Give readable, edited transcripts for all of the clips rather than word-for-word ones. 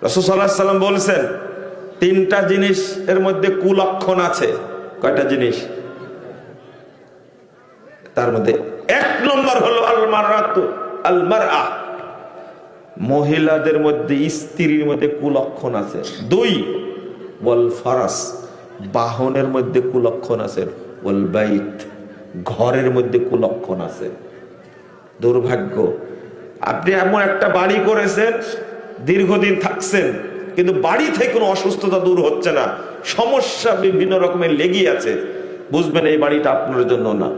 রাসূল সাল্লাল্লাহু আলাইহি সাল্লাম বলেছেন তিনটা জিনিস এর মধ্যে কুলক্ষণ আছে। কয়টা জিনিস? তার মধ্যে এক নম্বর হলো আল মারআতু আল মারআ, মহিলাদের মধ্যে স্ত্রীর মধ্যে কুলক্ষণ আছে। দুই ওয়াল ফারাস, বাহনের মধ্যে কুলক্ষণ আছে। ওয়াল বাইত, ঘরের মধ্যে কুলক্ষণ আছে। দুর্ভাগ্য, আপনি এমন একটা বাড়ি করেছেন, দীর্ঘদিন থাকছেন, কিন্তু বাড়ি থেকে কোনো অসুস্থতা দূর হচ্ছে না, সমস্যা বিভিন্ন রকমের লেগে আছে। বুঝবেন এই বাড়িটা আপনার জন্য না,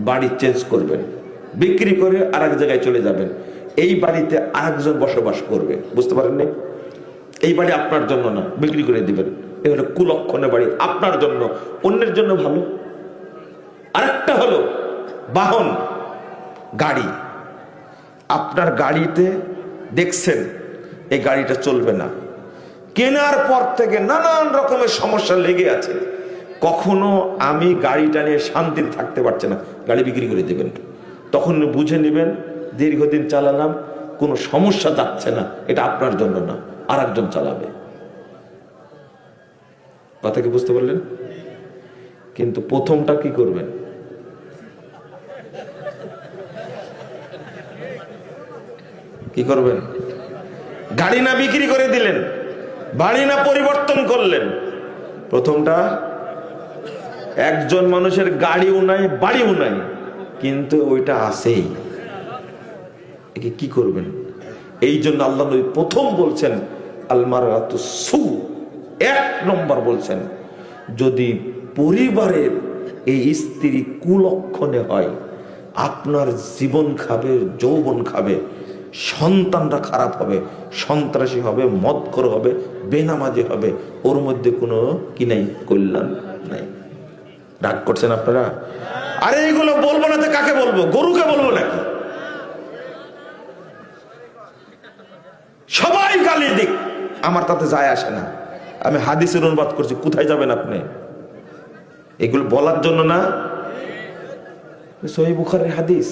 বাড়ি চেঞ্জ করবেন, বিক্রি করে আরেক জায়গায় চলে যাবেন। এই বাড়িতে আরেকজন বসবাস করবে, বুঝতে পারেননি? এই বাড়ি আপনার জন্য না, বিক্রি করে দিবেন। এই হলো কুলক্ষণের বাড়ি, আপনার জন্য, অন্যের জন্য ভালো। আরেকটা হলো বাহন, গাড়ি। আপনার গাড়িতে দেখছেন এই গাড়িটা চলবে না, কেনার পর থেকে নানান রকমের সমস্যা লেগে আছে, কখনো আমি গাড়িটা নিয়ে শান্তিতে থাকতে পারছি না, গাড়ি বিক্রি করে দেবেন। তখন বুঝে নেবেন দীর্ঘদিন চালালাম, কোনো সমস্যা যাচ্ছে না, এটা আপনার জন্য না, আর একজন চালাবে। কথা কি বুঝতে পারলেন? কিন্তু প্রথমটা কি করবেন? কি করবেন? গাড়ি না বিক্রি করে দিলেন, বাড়ি না পরিবর্তন করলেন, প্রথমটা একজন মানুষের গাড়িও নাই বাড়িও নাই, কিন্তু ওইটা আছেই, কি করবেন? এই জন্য আল্লাহ নবী প্রথম বলছেন আল মারআতু সু, এক নম্বর বলছেন যদি পরিবারের এই স্ত্রী কুলক্ষণে হয়, আপনার জীবন খাবে, যৌবন খাবে, সন্তানরা খারাপ হবে, সন্ত্রাসী হবে, মদখোর হবে, বেনামাজি হবে, ওর মধ্যে কোনো কি নাই, কল্যাণ নাই। রাগ করছেন আপনারা? আরে এইগুলো বলবো না তো কাকে বলবো? গরুকে বলবো নাকি? সবাই গালি দিক, আমার তাতে যায় আসে না। আমি হাদিসের অনুবাদ করছি, কোথায় যাবেন আপনি? এগুলো বলার জন্য না, সহিহ বুখারীর হাদিস।